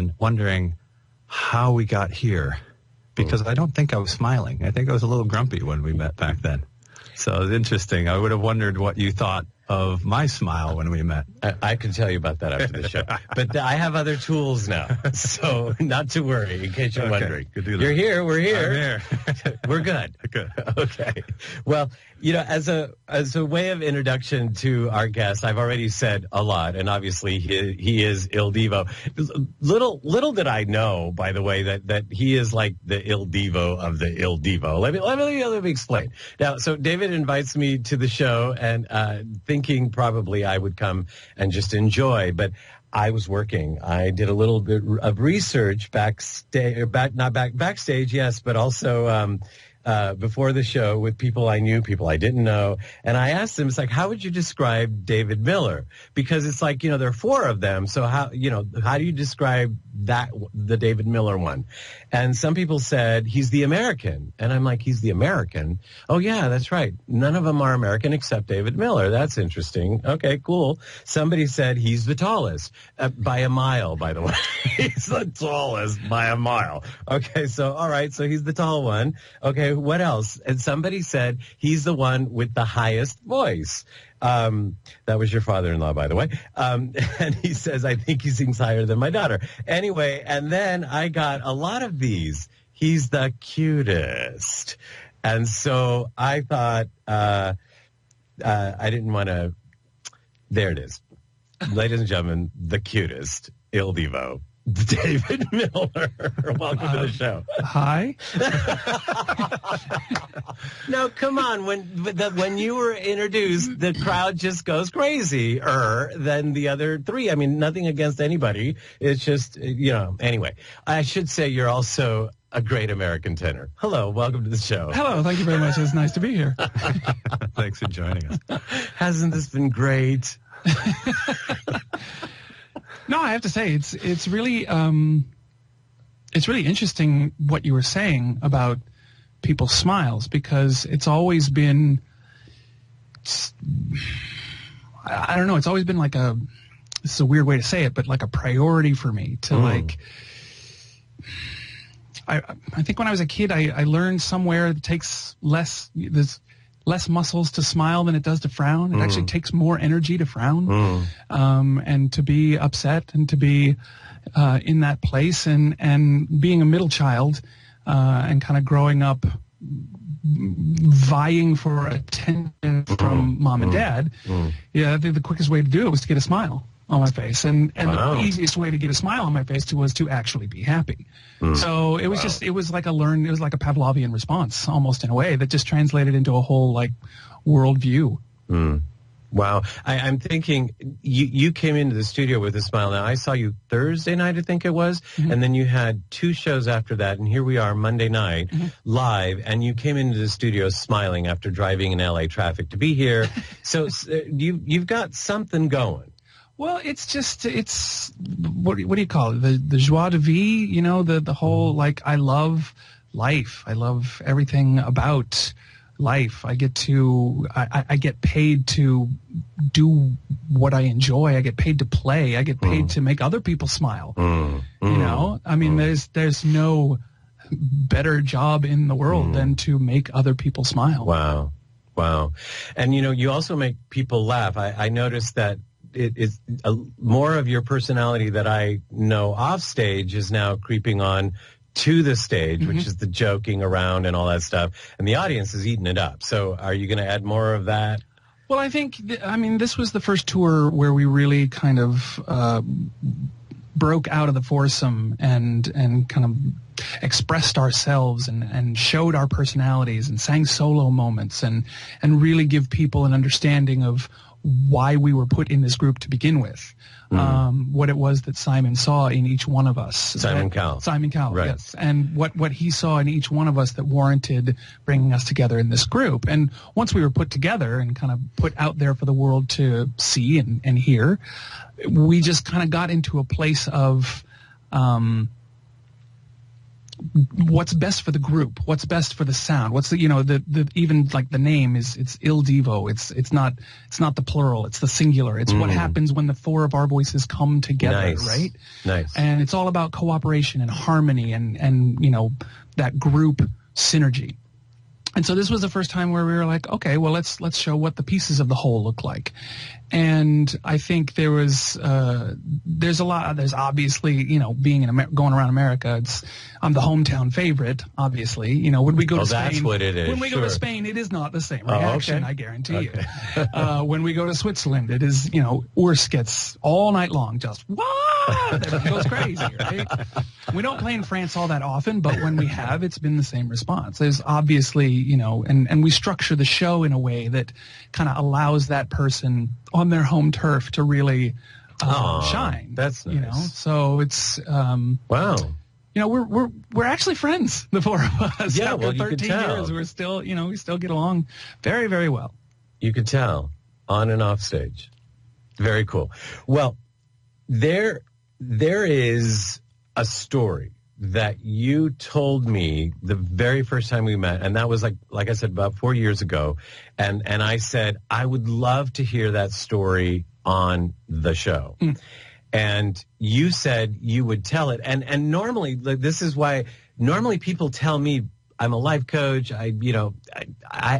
and wondering how we got here, because I don't think I was smiling. I think I was a little grumpy when we met back then. So it's interesting. I would have wondered what you thought of my smile when we met. I can tell you about that after the show. But I have other tools now, so not to worry, in case you're wondering. You're here, we're here. I'm here. We're good. Good. Okay. Well, as a way of introduction to our guest, I've already said a lot, and obviously he is Il Divo. Little did I know, by the way, that he is like the Il Divo of the Il Divo. Let me explain. Now, so David invites me to the show, and thinking probably I would come and just enjoy, but I was working. I did a little bit of research backstage, yes, but also before the show with people I knew, people I didn't know. And I asked them, it's like, how would you describe David Miller? Because it's like, there are four of them. So how do you describe the David Miller one? And some people said he's the American. And I'm like, he's the American? Oh, yeah, that's right. None of them are American except David Miller. That's interesting. Okay, cool. Somebody said he's the tallest by a mile, by the way. He's the tallest by a mile. Okay, so all right, so he's the tall one. Okay, what else? And somebody said he's the one with the highest voice. That was your father-in-law, by the way. And he says, I think he sings higher than my daughter. Anyway, and then I got a lot of these. He's the cutest. And so I thought, I didn't want to. There it is. Ladies and gentlemen, the cutest, Il Divo, David Miller. Welcome to the show. Hi. No, come on. When you were introduced, the crowd just goes crazier than the other three. I mean, nothing against anybody. It's just, anyway. I should say you're also a great American tenor. Hello, welcome to the show. Hello, thank you very much. It's nice to be here. Thanks for joining us. Hasn't this been great? No, I have to say it's really interesting what you were saying about people's smiles, because it's always been, I don't know, it's always been like this is a weird way to say it, but like a priority for me to like. I think when I was a kid, I learned somewhere it takes there's less muscles to smile than it does to frown. It actually takes more energy to frown, and to be upset and to be in that place, and being a middle child and kind of growing up vying for attention from mom and dad. Yeah, I think the quickest way to do it was to get a smile on my face, and the easiest way to get a smile on my face was to actually be happy. So it was it was like a Pavlovian response, almost, in a way that just translated into a whole like worldview. Wow. I'm thinking you came into the studio with a smile. Now, I saw you Thursday night, I think it was, and then you had two shows after that, and here we are Monday night live, and you came into the studio smiling after driving in LA traffic to be here. So you've got something going. Well, it's what do you call it? The joie de vivre, the whole, like, I love life. I love everything about life. I get paid to do what I enjoy. I get paid to play. I get paid to make other people smile. I mean, there's no better job in the world than to make other people smile. Wow. And, you also make people laugh. I noticed that it is more of your personality that I know off stage is now creeping on to the stage, which is the joking around and all that stuff. And the audience is eating it up. So are you going to add more of that? Well, I think, this was the first tour where we really kind of broke out of the foursome and kind of expressed ourselves and showed our personalities and sang solo moments and really give people an understanding of why we were put in this group to begin with, what it was that Simon saw in each one of us. Simon Cowell, right. Yes. And what he saw in each one of us that warranted bringing us together in this group. And once we were put together and kind of put out there for the world to see and hear, we just kind of got into a place of what's best for the group, what's best for the sound, what's the even like the name it's Il Divo, it's not the plural, it's the singular, it's what happens when the four of our voices come together. Right? Nice. And it's all about cooperation and harmony and that group synergy. And so this was the first time where we were like, okay, well, let's show what the pieces of the whole look like. And I think there's obviously, being going around America, I'm the hometown favorite, obviously. When we go to Spain, that's what it is. When we go to Spain, it is not the same reaction, okay. I guarantee you. When we go to Switzerland, it is, Urs gets all night long, just, everyone goes crazy, right? We don't play in France all that often, but when we have, it's been the same response. There's obviously, and we structure the show in a way that kind of allows that person on their home turf to really shine. That's nice. So it's wow. We're actually friends, the four of us. Yeah, after well, you 13 could tell. years, we're still, we still get along very, very well. You could tell on and off stage. Very cool. Well, there is a story that you told me the very first time we met, and that was like I said, about 4 years ago, and I said I would love to hear that story on the show. And you said you would tell it, and normally, this is why normally people tell me I'm a life coach. I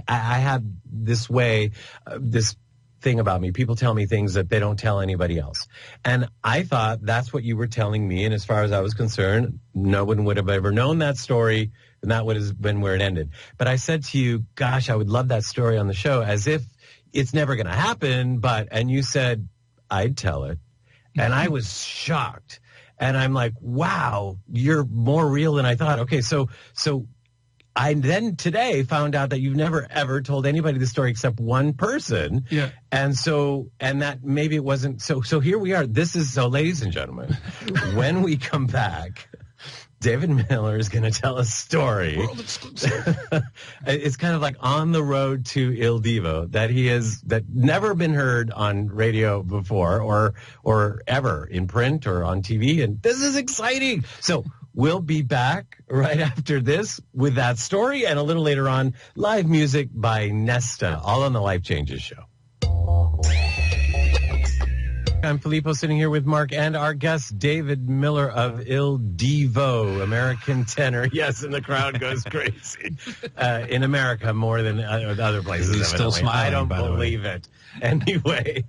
have this way, this thing about me. People tell me things that they don't tell anybody else. And I thought that's what you were telling me. And as far as I was concerned, no one would have ever known that story, and that would have been where it ended. But I said to you, gosh, I would love that story on the show, as if it's never going to happen. And you said, I'd tell it. And I was shocked. And I'm like, wow, you're more real than I thought. Okay, so I then today found out that you've never ever told anybody the story except one person. Yeah. And that maybe it wasn't. So here we are. Ladies and gentlemen, when we come back, David Miller is going to tell a story. World exclusive. It's kind of like on the road to Il Divo that never been heard on radio before or ever in print or on TV. And this is exciting. So we'll be back right after this with that story, and a little later on, live music by Nesta, all on the Life Changes Show. I'm Filippo, sitting here with Mark and our guest, David Miller of Il Divo, American tenor. Yes, and the crowd goes crazy. In America more than other places. He's still smiling, I don't by the way. believe it. Anyway,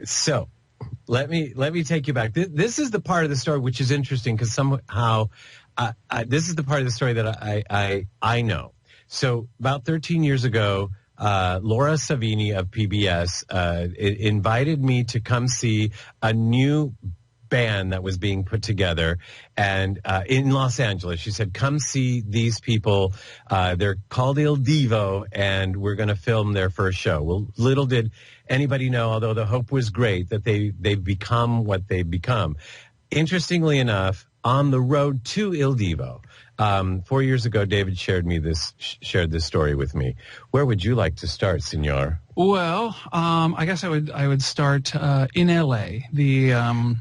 so let me take you back. This is the part of the story which is interesting, because somehow this is the part of the story that I know. So about 13 years ago, Laura Savini of PBS invited me to come see a new band that was being put together, and in Los Angeles. She said, come see these people. They're called Il Divo, and we're going to film their first show. Well, little did anybody know, although the hope was great, that they've become what they've become. Interestingly enough, on the road to Il Divo, 4 years ago, David shared this story with me. Where would you like to start, Senor? Well, I guess I would start in L.A. The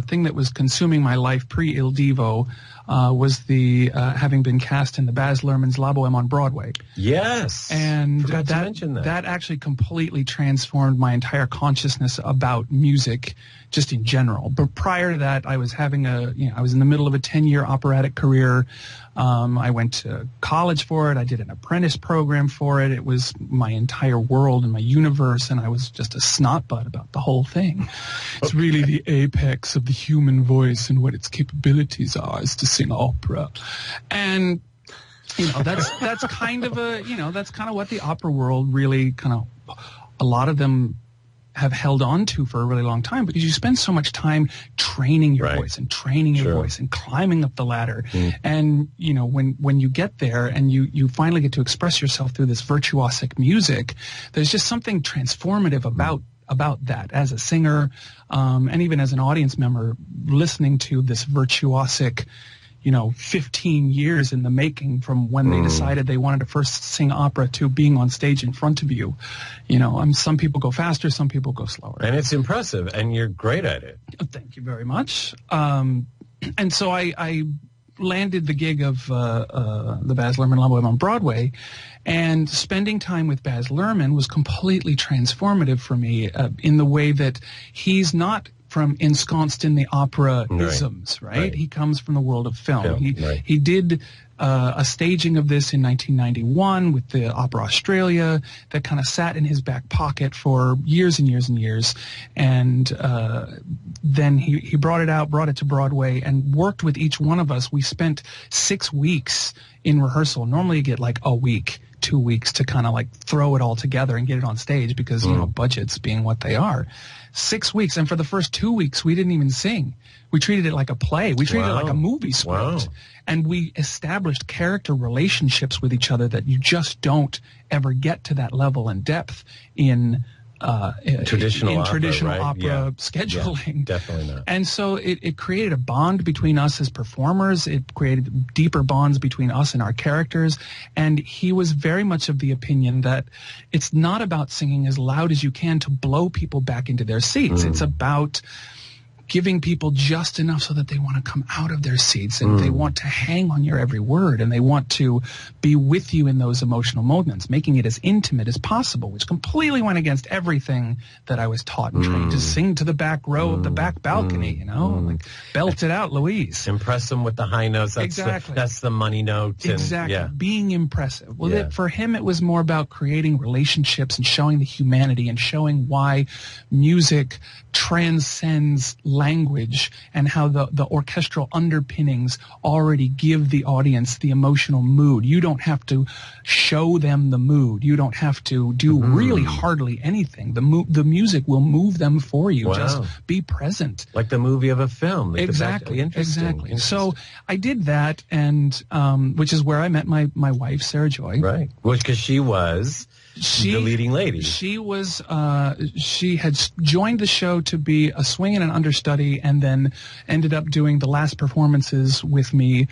thing that was consuming my life pre-Il Divo was the having been cast in the Baz Luhrmann's La Boheme on Broadway. Yes, and forgot to mention that. That actually completely transformed my entire consciousness about music, just in general. But prior to that, I was having I was in the middle of a 10-year operatic career. I went to college for it. I did an apprentice program for it. It was my entire world and my universe, and I was just a snotbutt about the whole thing. It's really the apex of the human voice, and what its capabilities are is to sing opera. And that's kind of that's kind of what the opera world really a lot of them have held on to for a really long time, because you spend so much time training your voice and training your voice and climbing up the ladder. And, when you get there and you finally get to express yourself through this virtuosic music, there's just something transformative about that as a singer, and even as an audience member, listening to this virtuosic, 15 years in the making from when they decided they wanted to first sing opera to being on stage in front of you. Some people go faster, some people go slower. And it's impressive, and you're great at it. Thank you very much. And so I landed the gig of the Baz Luhrmann La Boheme on Broadway, and spending time with Baz Luhrmann was completely transformative for me in the way that he's not ensconced in the opera isms, right? He comes from the world of film. He did a staging of this in 1991 with the Opera Australia that kind of sat in his back pocket for years and years and years. And then he brought it to Broadway and worked with each one of us. We spent 6 weeks in rehearsal. Normally you get like a week, 2 weeks to kind of like throw it all together and get it on stage because, you know, budgets being what they are. 6 weeks. And for the first 2 weeks, we didn't even sing. We treated it like a play. We treated it like a movie script. And we established character relationships with each other that you just don't ever get to that level and depth in traditional opera scheduling. Yeah, definitely not. And so it created a bond between us as performers. It created deeper bonds between us and our characters. And he was very much of the opinion that it's not about singing as loud as you can to blow people back into their seats. It's about giving people just enough so that they want to come out of their seats and they want to hang on your every word and they want to be with you in those emotional moments, making it as intimate as possible, which completely went against everything that I was taught and trained to sing to the back row of the back balcony, you know, like belt it out, Louise. Impress them with the high notes. That's exactly. That's the money note. Exactly. Being impressive. Well, for him, it was more about creating relationships and showing the humanity and showing why music transcends language and how the orchestral underpinnings already give the audience the emotional mood. You don't have to show them the mood. You don't have to do really hardly anything. The music will move them for you. Wow. Just be present. Like the movie of a film. Exactly. So I did that, and which is where I met my wife, Sarah Joy. Right. Because she was the leading lady. She was. She had joined the show to be a swing and an understudy, and then ended up doing the last performances with me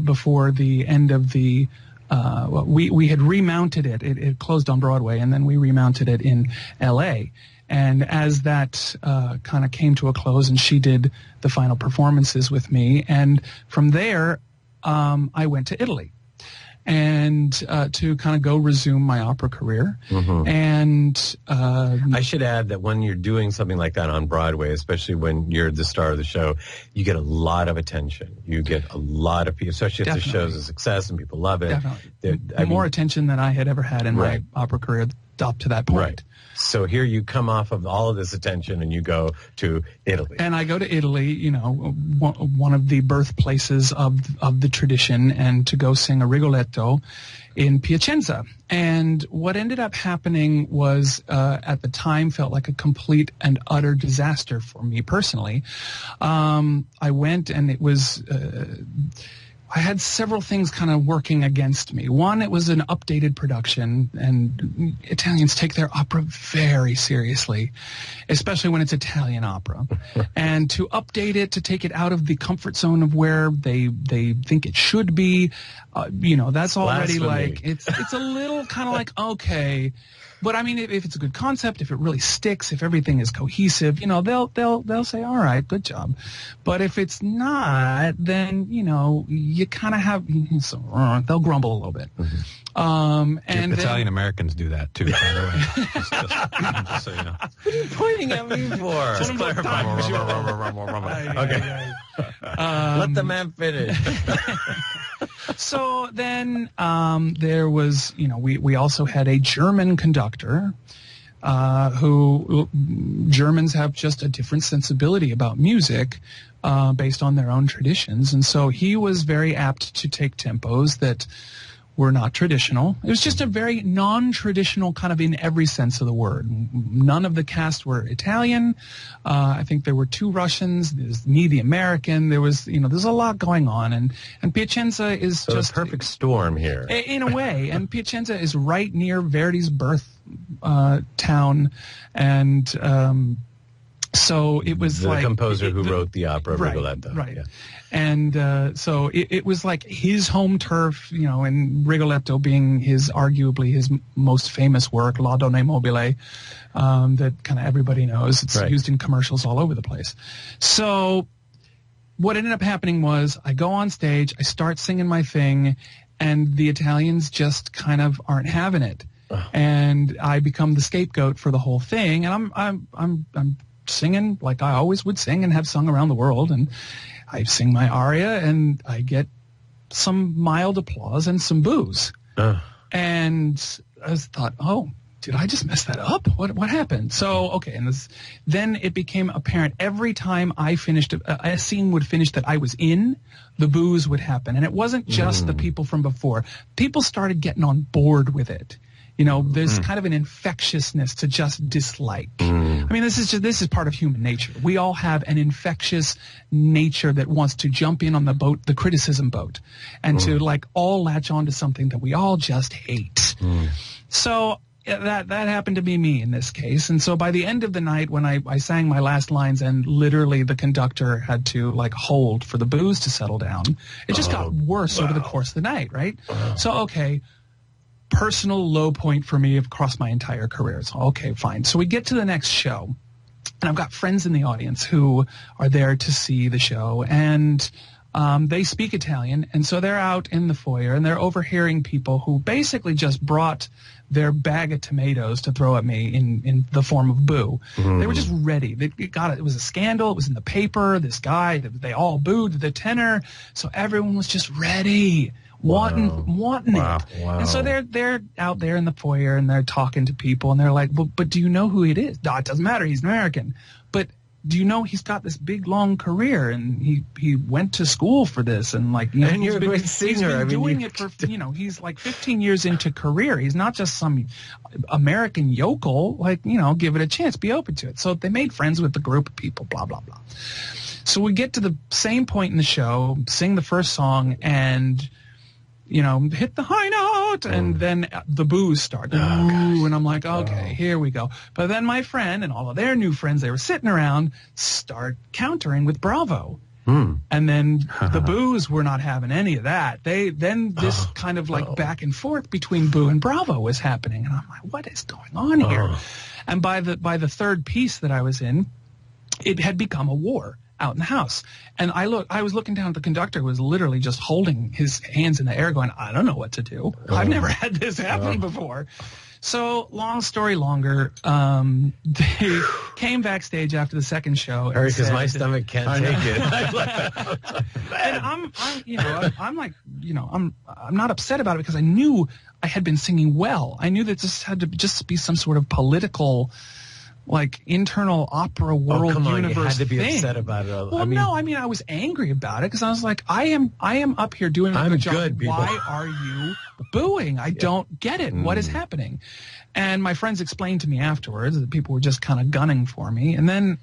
before the end of the. We had remounted it. It closed on Broadway, and then we remounted it in L.A. And as that kind of came to a close, and she did the final performances with me, and from there, I went to Italy. And to kind of go resume my opera career. And I should add that when you're doing something like that on Broadway, especially when you're the star of the show, you get a lot of attention. You get a lot of people, especially if the show's a success and people love it. Definitely. More attention than I had ever had in my opera career up to that point. Right. So here you come off of all of this attention and you go to Italy. And I go to Italy, you know, one of the birthplaces of the tradition, and to go sing a Rigoletto in Piacenza. And what ended up happening was, at the time, felt like a complete and utter disaster for me personally. I went, and it was... I had several things kind of working against me. One, it was an updated production, and Italians take their opera very seriously, especially when it's Italian opera. And to update it, to take it out of the comfort zone of where they think it should be, you know, that's already like, it's a little kind of like, okay. But I mean, if it's a good concept, if it really sticks, if everything is cohesive, you know, they'll say, all right, good job. But if it's not, then, you know, you kind of have, they'll grumble a little bit. And Italian Americans do that too, by the way. Just so you know. What are you pointing at me for? Just clarifying. Okay. Let the man finish. So then there was, you know, we also had a German conductor who Germans have just a different sensibility about music based on their own traditions. And so he was very apt to take tempos that were not traditional. It was just a very non-traditional kind of in every sense of the word. None of the cast were Italian. I think there were 2 Russians. There's me, the American. There was, you know, there's a lot going on. And Piacenza is just a perfect storm here. In a way. And Piacenza is right near Verdi's birth town. And so it was the like... The composer who wrote the opera Rigoletto. Right. Yeah. And so it was like his home turf, you know, and Rigoletto being arguably his most famous work, La Donna Mobile, that kind of everybody knows. It's used in commercials all over the place. So what ended up happening was I go on stage, I start singing my thing, and the Italians just kind of aren't having it. And I become the scapegoat for the whole thing. And I'm singing like I always would sing and have sung around the world. And I sing my aria and I get some mild applause and some boos. And I thought, oh, did I just mess that up? What happened? So, okay. And then it became apparent every time I finished, a scene would finish that I was in, the boos would happen. And it wasn't just the people from before. People started getting on board with it. You know, there's kind of an infectiousness to just dislike. I mean, this is part of human nature. We all have an infectious nature that wants to jump in on the boat, the criticism boat, and to like all latch on to something that we all just hate. So that happened to be me in this case. And so by the end of the night, when I sang my last lines and literally the conductor had to like hold for the boos to settle down, it just got worse over the course of the night, right? So, okay. Personal low point for me across my entire career. So, okay, fine. So we get to the next show, and I've got friends in the audience who are there to see the show, and they speak Italian, and so they're out in the foyer, and they're overhearing people who basically just brought their bag of tomatoes to throw at me in the form of boo. They were just ready. They got it. It was a scandal. It was in the paper. This guy, they all booed the tenor, so everyone was just ready. Wanting it. And so they're out there in the foyer and they're talking to people and they're like, but do you know who it is? No, it doesn't matter. He's American. But do you know he's got this big long career and he went to school for this and like, you know, and you're a great singer. He's been doing it for, you know, he's like 15 years into career. He's not just some American yokel. Like, you know, give it a chance, be open to it. So they made friends with the group of people, blah, blah, blah. So we get to the same point in the show, sing the first song and, you know, hit the high note, and then the boos start. And I'm like, okay, here we go. But then my friend and all of their new friends, they were sitting around, start countering with bravo. And then the boos were not having any of that. Then this kind of like back and forth between boo and bravo was happening. And I'm like, what is going on here? And by the third piece that I was in, it had become a war out in the house. And I was looking down at the conductor who was literally just holding his hands in the air going, I don't know what to do. I've never had this happen before. So long story longer, they came backstage after the second show. Hurry, because my stomach can't take it. And I'm not upset about it because I knew I had been singing well. I knew that this had to just be some sort of political, like internal opera world universe you had to be thing. Upset about it. I was angry about it because I was like, I am up here doing a good job. Why are you booing? I don't get it. What is happening? And my friends explained to me afterwards that people were just kind of gunning for me. And then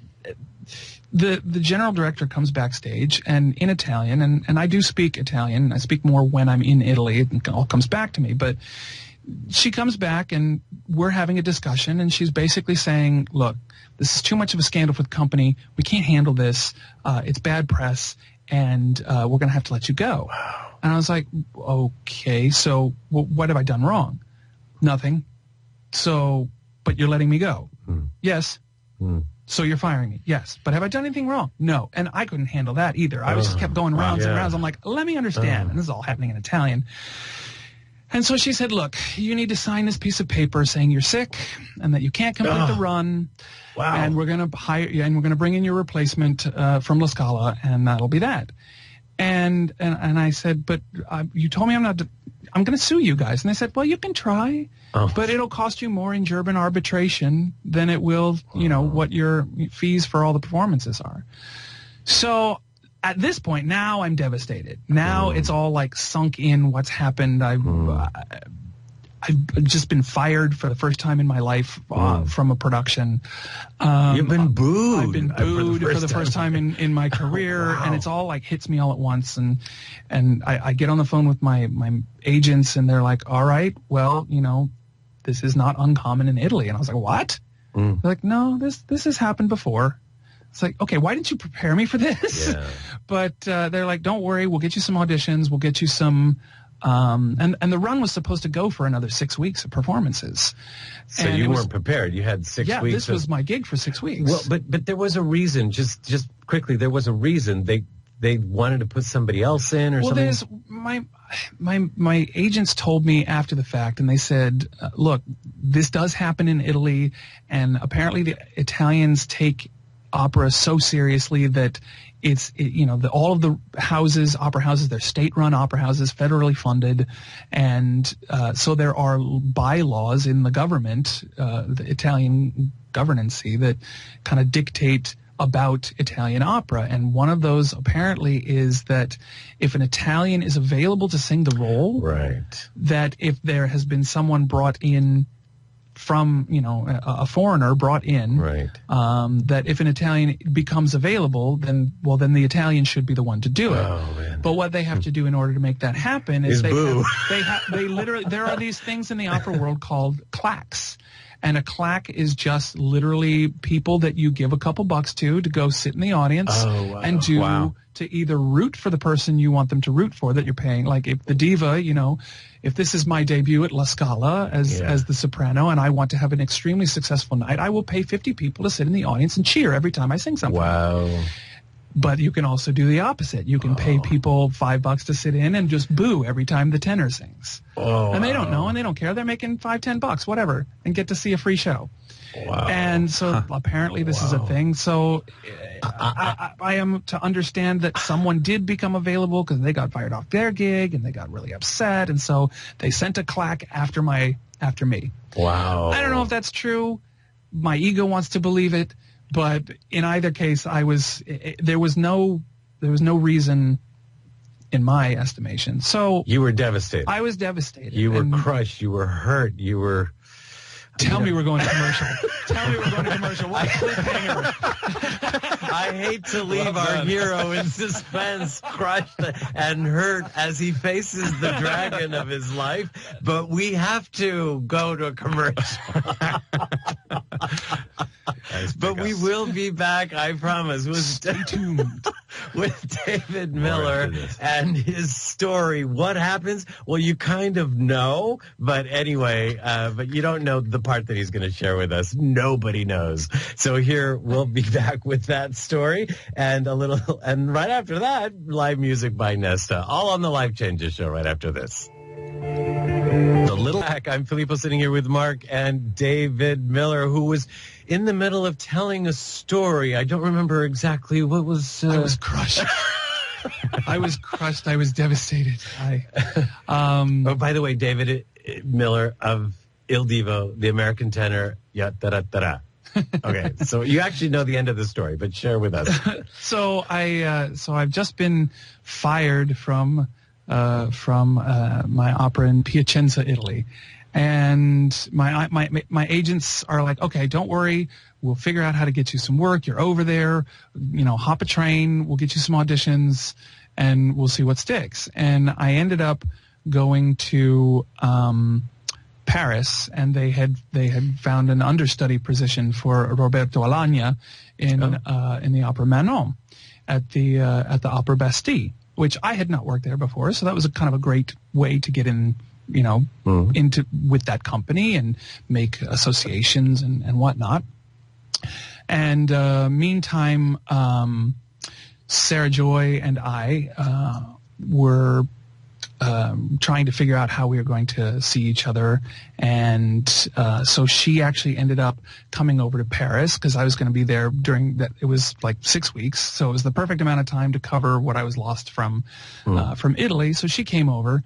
the general director comes backstage and in Italian, and I do speak Italian. I speak more when I'm in Italy. It all comes back to me, but she comes back and we're having a discussion and she's basically saying, look, this is too much of a scandal for the company. We can't handle this. It's bad press and we're going to have to let you go. Wow. And I was like, okay, so what have I done wrong? Nothing. So, but you're letting me go. Yes. So you're firing me. Yes. But have I done anything wrong? No. And I couldn't handle that either. I just kept going rounds and rounds. I'm like, let me understand. And this is all happening in Italian. And so she said, look, you need to sign this piece of paper saying you're sick and that you can't complete the run. Wow. And we're going to hire you and we're going to bring in your replacement from La Scala and that'll be that. And I said, but you told me I'm going to sue you guys. And they said, well, you can try, but it'll cost you more in German arbitration than it will, you know, what your fees for all the performances are. So at this point, now I'm devastated. Now it's all like sunk in what's happened. I've just been fired for the first time in my life from a production. You've been booed. I've been booed for the first time in my career, and it's all like hits me all at once. And I get on the phone with my agents, and they're like, "All right, well, you know, this is not uncommon in Italy." And I was like, "What?" They're like, "No, this has happened before." It's like, okay, why didn't you prepare me for this? Yeah. But they're like, don't worry, we'll get you some auditions, we'll get you some. And the run was supposed to go for another 6 weeks of performances. So and you weren't prepared. You had 6 weeks. Yeah, this was my gig for 6 weeks. Well, but there was a reason. Just quickly, there was a reason. they wanted to put somebody else in or something? There's my agents told me after the fact, and they said, look, this does happen in Italy, and apparently the Italians take opera so seriously that all of the houses, opera houses, they're state-run opera houses, federally funded, and so there are bylaws in the government, the Italian governancy, that kind of dictate about Italian opera. And one of those apparently is that if an Italian is available to sing the role, right, that if there has been someone brought in from, a foreigner brought in, right, that if an Italian becomes available, then the Italian should be the one to do it. Oh, man. But what they have to do in order to make that happen is they literally, there are these things in the opera world called claques. And a claque is just literally people that you give a couple bucks to go sit in the audience and to either root for the person you want them to root for that you're paying. Like if the diva, if this is my debut at La Scala as the soprano and I want to have an extremely successful night, I will pay 50 people to sit in the audience and cheer every time I sing something. Wow. But you can also do the opposite. You can pay people $5 to sit in and just boo every time the tenor sings. And they don't know and they don't care. They're making $5-10, whatever, and get to see a free show. Wow. And so apparently this is a thing. So I am to understand that someone did become available because they got fired off their gig and they got really upset. And so they sent a claque after me. Wow. I don't know if that's true. My ego wants to believe it. But in either case, there was no reason in my estimation. So you were devastated. I was devastated. You were crushed. You were hurt. You were. Tell me we're going to commercial. Tell me we're going to commercial. What cliffhanger? I hate to leave our hero in suspense, crushed and hurt as he faces the dragon of his life, but we have to go to a commercial. But we will be back, I promise. Stay tuned. With David Miller and his story. What happens? Well, you kind of know, but anyway, but you don't know the part that he's going to share with us. Nobody knows. So here we'll be back with that story and right after that, live music by Nesta. All on the Life Changes show right after this. The Little Hack. I'm Filippo, sitting here with Mark and David Miller, who was in the middle of telling a story. I don't remember exactly what was. I was crushed. I was crushed. I was devastated. Oh, by the way, David Miller of Il Divo, the American tenor. Ya da da da da. Okay, so you actually know the end of the story, but share with us. So I've just been fired from my opera in Piacenza, Italy. And my agents are like, okay, don't worry. We'll figure out how to get you some work. You're over there, hop a train. We'll get you some auditions and we'll see what sticks. And I ended up going to, Paris, and they had found an understudy position for Roberto Alagna in the Opera Manon at the Opera Bastille, which I had not worked there before. So that was a kind of a great way to get in, into with that company and make associations and whatnot. And meantime, Sarah Joy and I were trying to figure out how we were going to see each other. And so she actually ended up coming over to Paris because I was going to be there during that. It was like 6 weeks. So it was the perfect amount of time to cover what I was lost from Italy. So she came over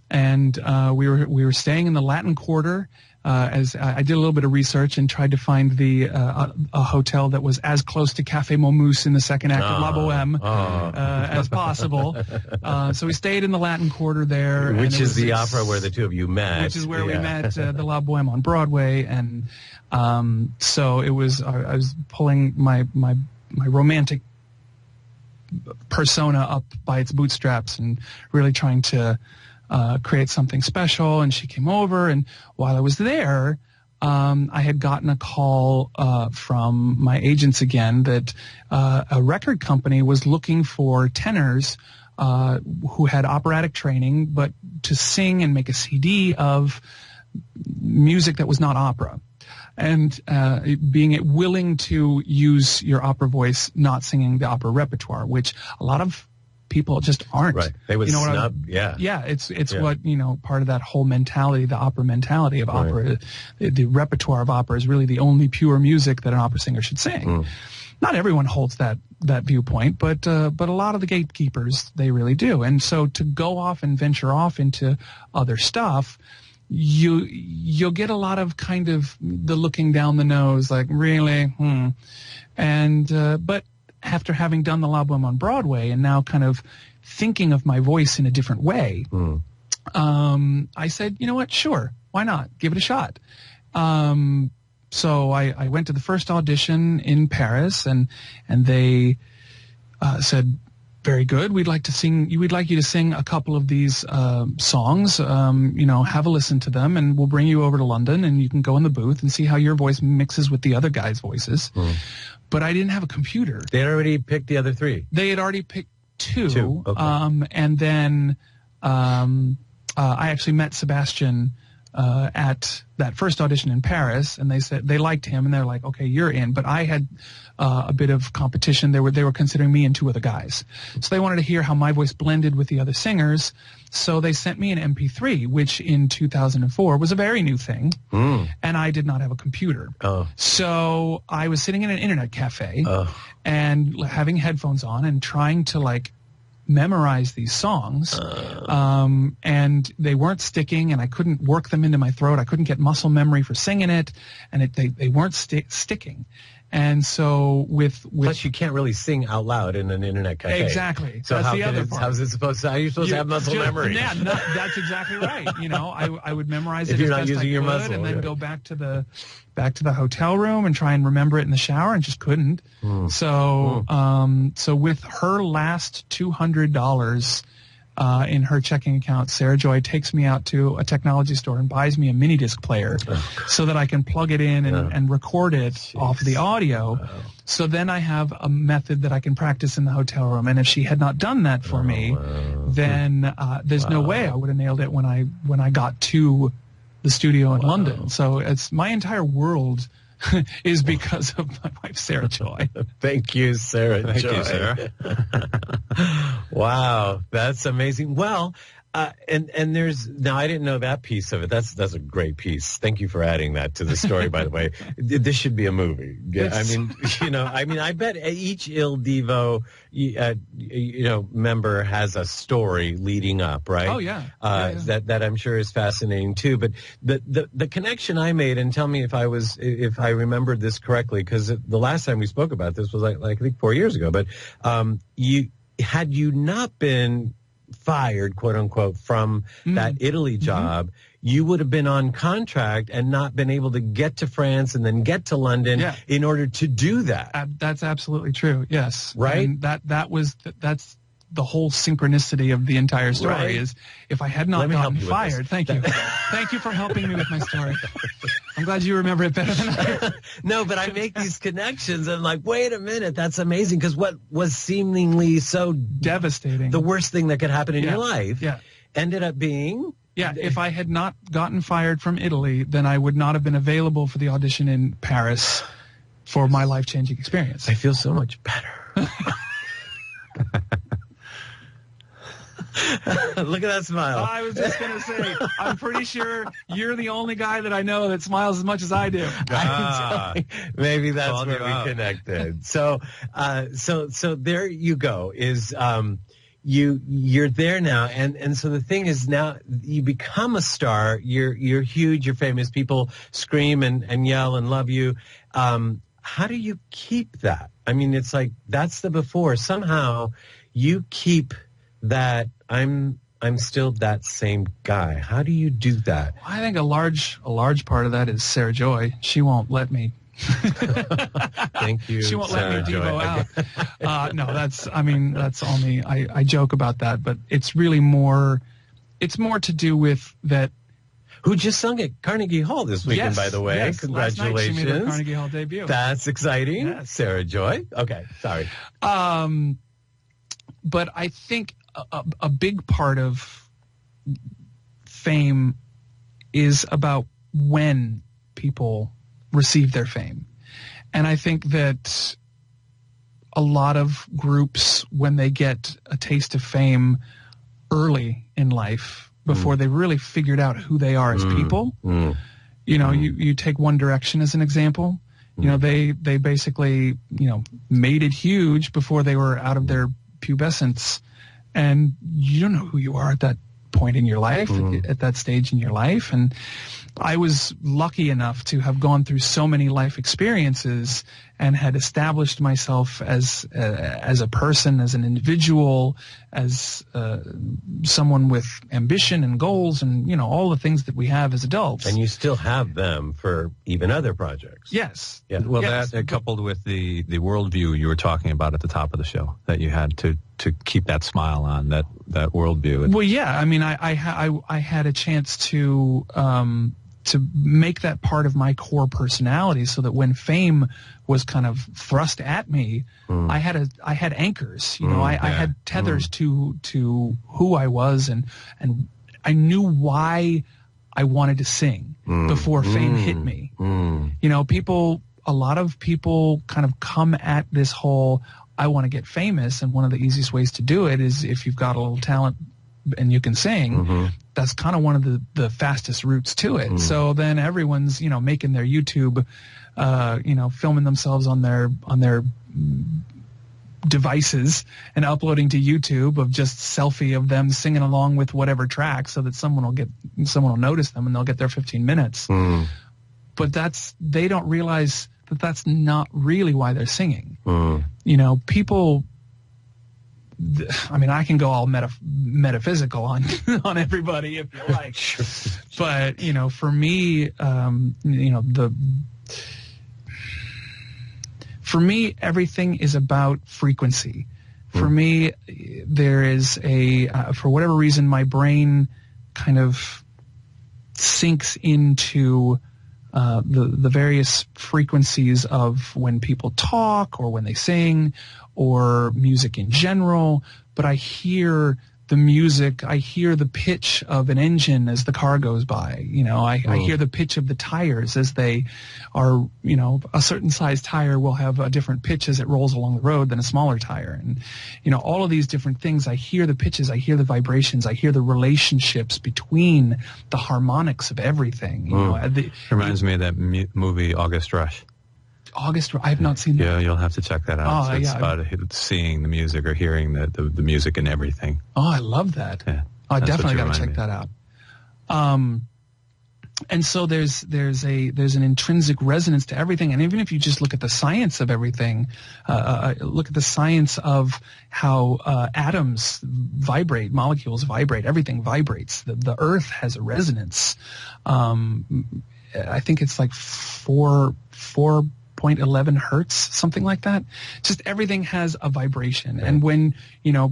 and we were staying in the Latin Quarter. As I did a little bit of research and tried to find a hotel that was as close to Café Momus in the second act of La Bohème as possible. So we stayed in the Latin Quarter there. Which is the opera where the two of you met. Which is where we met, the La Bohème on Broadway. And so it was, I was pulling my romantic persona up by its bootstraps and really trying to create something special. And she came over, and while I was there, I had gotten a call from my agents again that a record company was looking for tenors who had operatic training, but to sing and make a CD of music that was not opera. And being willing to use your opera voice, not singing the opera repertoire, which a lot of people just aren't. Right. They would snub. Yeah. It's what, part of that whole mentality, the opera mentality of opera. The repertoire of opera is really the only pure music that an opera singer should sing. Not everyone holds that viewpoint, but a lot of the gatekeepers, they really do. And so to go off and venture off into other stuff, you'll get a lot of kind of the looking down the nose, like, really? And but after having done the La Boheme on Broadway and now kind of thinking of my voice in a different way, I said, you know what? Sure. Why not? Give it a shot. So I went to the first audition in Paris, and they said, very good. We'd like you to sing a couple of these songs. Have a listen to them, and we'll bring you over to London, and you can go in the booth and see how your voice mixes with the other guys' voices. But I didn't have a computer. They had already picked the other three. They had already picked two. Okay. And then I actually met Sebastian at that first audition in Paris, and they said they liked him, and they're like, okay, you're in. But I had a bit of competition. They were considering me and two other guys, so they wanted to hear how my voice blended with the other singers. So they sent me an MP3, which in 2004 was a very new thing, and I did not have a computer. So I was sitting in an internet cafe and having headphones on and trying to memorize these songs, and they weren't sticking, and I couldn't work them into my throat. I couldn't get muscle memory for singing it, and they weren't sticking. And so plus you can't really sing out loud in an internet cafe. Exactly. So that's the other part. How's it supposed to? How are you supposed to have muscle memory? Yeah, that's exactly right. I would memorize if it you're as not best using I your could, muscle, and then go back to the hotel room and try and remember it in the shower, and just couldn't. So with her last $200 in her checking account, Sarah Joy takes me out to a technology store and buys me a mini disc player so that I can plug it in and record it off the audio. So then I have a method that I can practice in the hotel room. And if she had not done that for me, then there's no way I would have nailed it when I got to the studio in London. So it's my entire world is because of my wife, Sarah Joy. Thank you, Sarah Joy. Thank you, Sarah. Wow, that's amazing. Well, and there's now I didn't know that piece of it. That's a great piece. Thank you for adding that to the story. By the way, this should be a movie. I mean, I bet each Il Divo, member has a story leading up, right? Oh yeah. That I'm sure is fascinating too. But the connection I made, and tell me if I remembered this correctly, because the last time we spoke about this was like I think 4 years ago. But had you not been fired, quote unquote, from that Italy job, you would have been on contract and not been able to get to France and then get to London in order to do that. That's absolutely true. Yes. Right. And that's the whole synchronicity of the entire story. Right. Is if I had not gotten fired. Thank you. Thank you for helping me with my story. I'm glad you remember it better than I do. No, but I make these connections and I'm like, wait a minute, that's amazing, because what was seemingly so devastating, the worst thing that could happen in your life, ended up being. Yeah, if I had not gotten fired from Italy, then I would not have been available for the audition in Paris for my life-changing experience. I feel so much better. Look at that smile. I was just going to say, I'm pretty sure you're the only guy that I know that smiles as much as I do. Maybe that's where we connected. So there you go. Is you're there now, and so the thing is, now you become a star. You're huge. You're famous. People scream and yell and love you. How do you keep that? I mean, it's like that's the before. Somehow you keep that. I'm still that same guy. How do you do that? I think a large part of that is Sarah Joy. She won't let me. Thank you. She won't Sarah let me Joy. Divo out. No, that's only, I joke about that, but it's really it's more to do with that. Who just sung at Carnegie Hall this weekend, by the way. Yes, congratulations. Last night she made her Carnegie Hall debut. That's exciting. Yes. Sarah Joy. Okay, sorry. But I think a big part of fame is about when people receive their fame. And I think that a lot of groups, when they get a taste of fame early in life, before they really figured out who they are as people, you know, you take One Direction as an example. You know, they basically, you know, made it huge before they were out of their pubescence, and you don't know who you are at that point in your life, at that stage in your life. And I was lucky enough to have gone through so many life experiences and had established myself as a person, as an individual, as someone with ambition and goals, and, you know, all the things that we have as adults. And you still have them for even other projects. Yes. Yeah. Well, Yes. that coupled with the worldview you were talking about at the top of the show, that you had to keep that smile on, that worldview. Well, yeah. I mean, I had a chance to make that part of my core personality, so that when fame was kind of thrust at me, I had anchors. You know, I had tethers to who I was, and I knew why I wanted to sing before fame hit me. You know, a lot of people kind of come at this whole, I want to get famous, and one of the easiest ways to do it is if you've got a little talent and you can sing. That's kind of one of the fastest routes to it. So then everyone's, you know, making their YouTube, you know, filming themselves on their devices and uploading to YouTube of just selfie of them singing along with whatever track, so that someone will notice them and they'll get their 15 minutes. But they don't realize that that's not really why they're singing. You know, people, I mean, I can go all metaphysical on everybody if you like. But, you know, for me, you know, for me, everything is about frequency. For me, there is for whatever reason, my brain kind of sinks into the various frequencies of when people talk, or when they sing, or music in general. But I hear the music, I hear the pitch of an engine as the car goes by. You know, I hear the pitch of the tires as they are, you know, a certain size tire will have a different pitch as it rolls along the road than a smaller tire. And, you know, all of these different things, I hear the pitches, I hear the vibrations, I hear the relationships between the harmonics of everything. You know, Reminds me of that movie August Rush. I have not seen that. Yeah, you'll have to check that out. Oh, It's about seeing the music, or hearing the music and everything. Oh, I love that. Yeah, I that's definitely what you got to check remind that out. And so there's an intrinsic resonance to everything. And even if you just look at the science of everything, look at the science of how atoms vibrate, molecules vibrate, everything vibrates. The Earth has a resonance. I think it's like 4.11 hertz, something like that. Just everything has a vibration. And when, you know,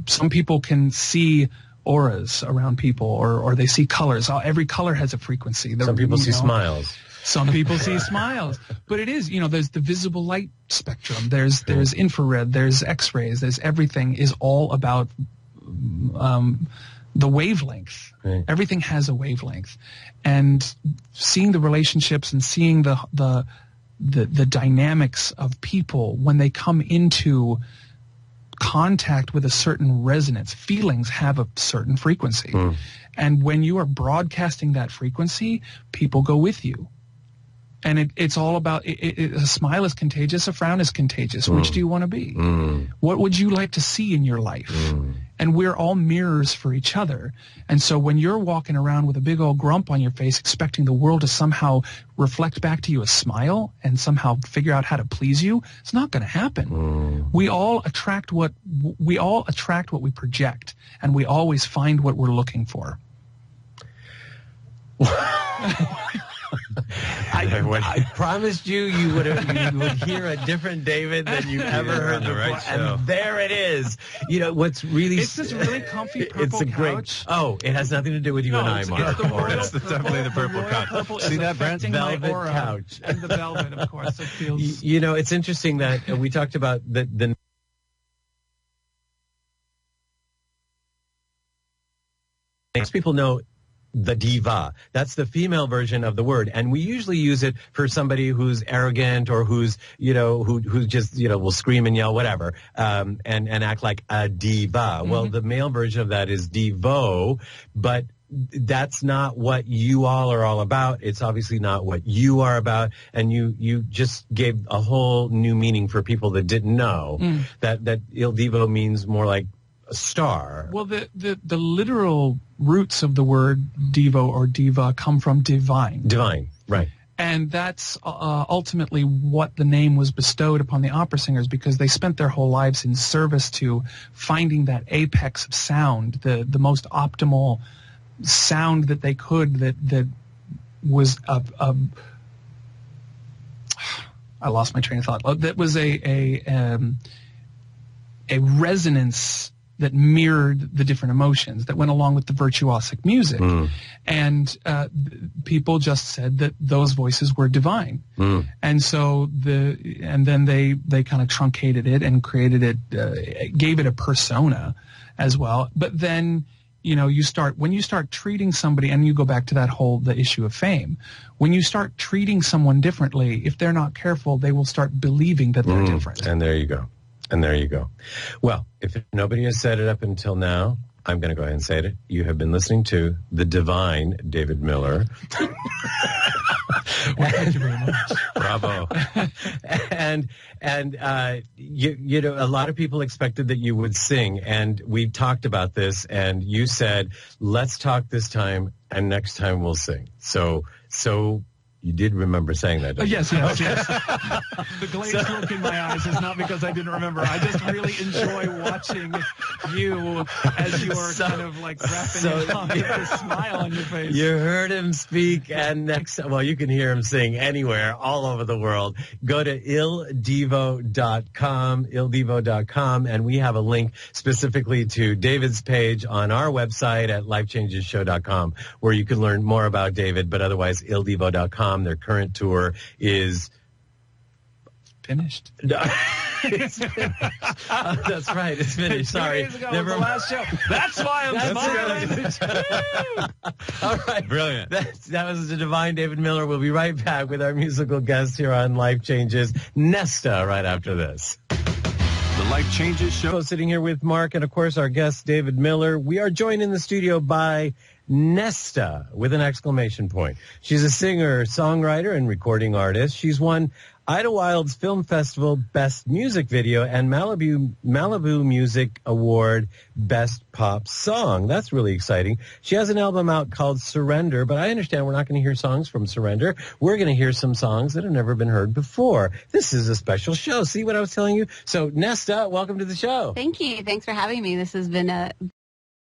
some people can see auras around people, or they see colors. Every color has a frequency. Some people see smiles. Some people see smiles. But it is, you know, there's the visible light spectrum. There's infrared. There's X-rays. There's everything is all about the wavelength. Right. Everything has a wavelength. And seeing the relationships and seeing the dynamics of people when they come into contact with a certain resonance. Feelings have a certain frequency. And when you are broadcasting that frequency, people go with you. And it's all about, a smile is contagious, a frown is contagious. Which do you want to be? What would you like to see in your life? And we're all mirrors for each other. And so when you're walking around with a big old grump on your face, expecting the world to somehow reflect back to you a smile and somehow figure out how to please you, it's not going to happen. We all attract what we project, and we always find what we're looking for. I promised you would hear a different David than you ever heard before, right show. and there it is. You know what's really? It's this really comfy purple it's a couch. It has nothing to do with you and I, Mark. It's definitely the purple couch. See that, Brent? Velvet couch. And the velvet, of course. It feels. You know, it's interesting that we talked about the makes people know the diva. That's the female version of the word. And we usually use it for somebody who's arrogant or who's, who just, will scream and yell, whatever, and act like a diva. Mm-hmm. Well, the male version of that is divo, but that's not what you all are all about. It's obviously not what you are about. And you just gave a whole new meaning for people that didn't know that Il Divo means more like a star. Well, the literal roots of the word divo or diva come from divine. Divine, right. And that's ultimately what the name was bestowed upon the opera singers, because they spent their whole lives in service to finding that apex of sound, the most optimal sound that they could, that was I lost my train of thought. That was a resonance that mirrored the different emotions that went along with the virtuosic music. And people just said that those voices were divine. And so then they kind of truncated it and created it, gave it a persona as well. But then, when you start treating somebody, and you go back to the issue of fame, when you start treating someone differently, if they're not careful, they will start believing that they're different. And there you go. Well, if nobody has said it up until now, I'm going to go ahead and say it. You have been listening to the divine David Miller. Well, thank you very much. Bravo. And a lot of people expected that you would sing, and we talked about this, and you said, let's talk this time, and next time we'll sing. So you did remember saying that, didn't you? Yes. The glazed look in my eyes is not because I didn't remember. I just really enjoy watching you as you're kind of like wrapping it up with a smile on your face. You heard him speak, and you can hear him sing anywhere, all over the world. Go to ildivo.com, and we have a link specifically to David's page on our website at lifechangeshow.com, where you can learn more about David, but otherwise ildivo.com. Their current tour is finished. It's finished. That's right. It's finished. Sorry. 2 days ago was the last show. That's why I'm smiling. All right. Brilliant. That was the divine David Miller. We'll be right back with our musical guest here on Life Changes, Nesta, right after this. The Life Changes Show. Sitting here with Mark and, of course, our guest, David Miller. We are joined in the studio by Nesta with an exclamation point. She's a singer, songwriter, and recording artist. She's won Idlewild's Film Festival Best Music Video and Malibu Music Award Best Pop Song. That's really exciting. She has an album out called Surrender, but I understand we're not going to hear songs from Surrender. We're going to hear some songs that have never been heard before. This is a special show. See what I was telling you? So, Nesta, welcome to the show. Thank you. Thanks for having me. This has been a